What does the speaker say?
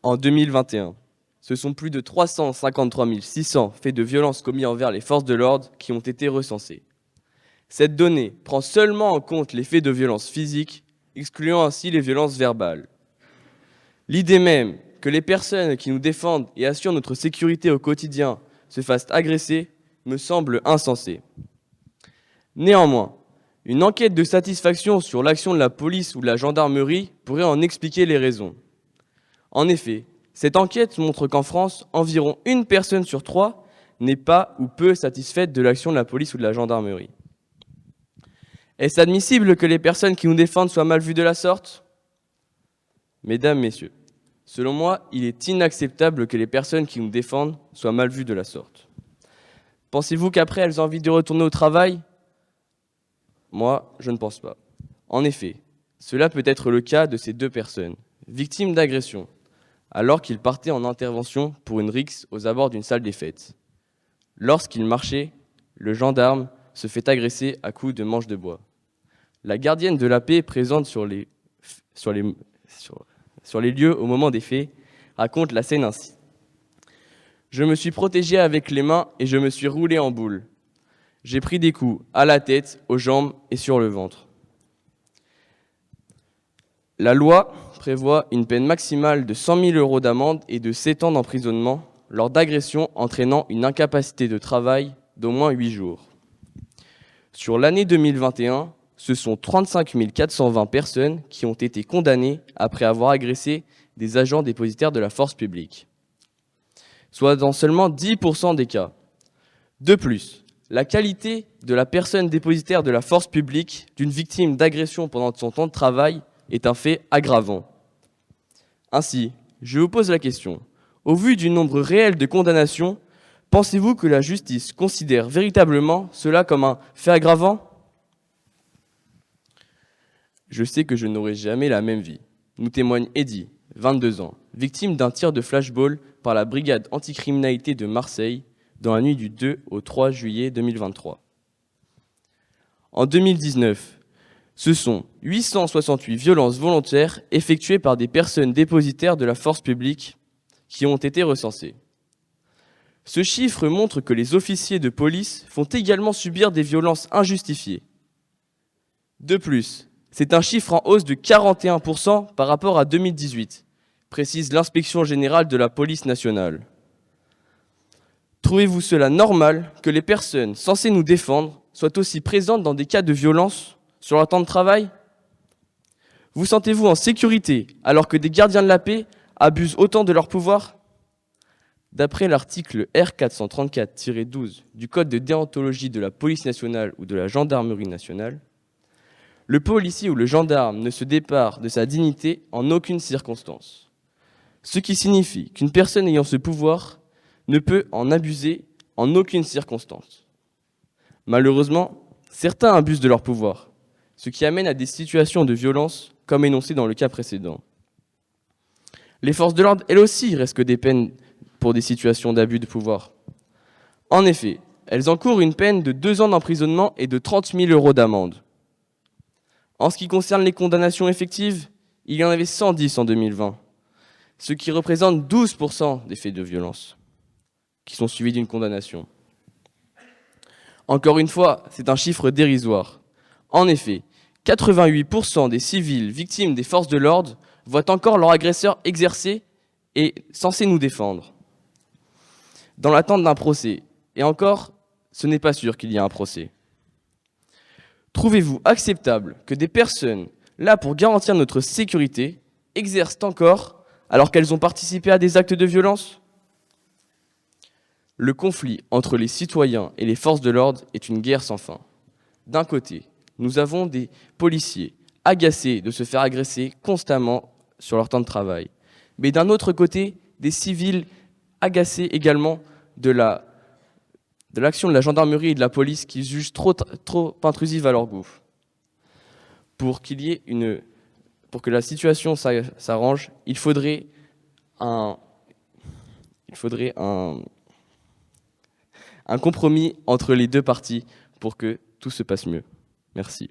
En 2021, ce sont plus de 353 600 faits de violence commis envers les forces de l'ordre qui ont été recensés. Cette donnée prend seulement en compte les faits de violence physique, excluant ainsi les violences verbales. L'idée même que les personnes qui nous défendent et assurent notre sécurité au quotidien se fassent agresser me semble insensée. Néanmoins, une enquête de satisfaction sur l'action de la police ou de la gendarmerie pourrait en expliquer les raisons. En effet, cette enquête montre qu'en France, environ une personne sur 3 n'est pas ou peu satisfaite de l'action de la police ou de la gendarmerie. Est-ce admissible que les personnes qui nous défendent soient mal vues de la sorte ? Mesdames, Messieurs, selon moi, il est inacceptable que les personnes qui nous défendent soient mal vues de la sorte. Pensez-vous qu'après, elles ont envie de retourner au travail ? Moi, je ne pense pas. En effet, cela peut être le cas de ces deux personnes, victimes d'agression, alors qu'ils partaient en intervention pour une rixe aux abords d'une salle des fêtes. Lorsqu'ils marchaient, le gendarme se fait agresser à coups de manche de bois. La gardienne de la paix présente sur les lieux au moment des faits raconte la scène ainsi. « Je me suis protégé avec les mains et je me suis roulé en boule. J'ai pris des coups à la tête, aux jambes et sur le ventre. » La loi prévoit une peine maximale de 100 000 € d'amende et de 7 ans d'emprisonnement lors d'agressions entraînant une incapacité de travail d'au moins 8 jours. Sur l'année 2021, ce sont 35 420 personnes qui ont été condamnées après avoir agressé des agents dépositaires de la force publique, soit dans seulement 10% des cas. De plus, la qualité de la personne dépositaire de la force publique d'une victime d'agression pendant son temps de travail est un fait aggravant. Ainsi, je vous pose la question. Au vu du nombre réel de condamnations, pensez-vous que la justice considère véritablement cela comme un fait aggravant ? Je sais que je n'aurai jamais la même vie, nous témoigne Eddy, 22 ans, victime d'un tir de flashball par la brigade anticriminalité de Marseille dans la nuit du 2 au 3 juillet 2023. En 2019, ce sont 868 violences volontaires effectuées par des personnes dépositaires de la force publique qui ont été recensées. Ce chiffre montre que les officiers de police font également subir des violences injustifiées. De plus, c'est un chiffre en hausse de 41% par rapport à 2018, précise l'Inspection générale de la police nationale. Trouvez-vous cela normal que les personnes censées nous défendre soient aussi présentes dans des cas de violence sur leur temps de travail ? Vous sentez-vous en sécurité alors que des gardiens de la paix abusent autant de leur pouvoir ? D'après l'article R434-12 du Code de déontologie de la police nationale ou de la gendarmerie nationale, le policier ou le gendarme ne se départ de sa dignité en aucune circonstance. Ce qui signifie qu'une personne ayant ce pouvoir ne peut en abuser en aucune circonstance. Malheureusement, certains abusent de leur pouvoir, ce qui amène à des situations de violence comme énoncé dans le cas précédent. Les forces de l'ordre, elles aussi, risquent des peines pour des situations d'abus de pouvoir. En effet, elles encourent une peine de 2 ans d'emprisonnement et de 30 000 € d'amende. En ce qui concerne les condamnations effectives, il y en avait 110 en 2020, ce qui représente 12% des faits de violence qui sont suivis d'une condamnation. Encore une fois, c'est un chiffre dérisoire. En effet, 88% des civils victimes des forces de l'ordre voient encore leur agresseur exercer et censé nous défendre, dans l'attente d'un procès. Et encore, ce n'est pas sûr qu'il y ait un procès. Trouvez-vous acceptable que des personnes, là pour garantir notre sécurité, exercent encore alors qu'elles ont participé à des actes de violence ? Le conflit entre les citoyens et les forces de l'ordre est une guerre sans fin. D'un côté, nous avons des policiers agacés de se faire agresser constamment sur leur temps de travail. Mais d'un autre côté, des civils agacés également de l'action de la gendarmerie et de la police qui jugent trop intrusive à leur goût. Pour que la situation s'arrange, il faudrait un compromis entre les deux parties pour que tout se passe mieux. Merci.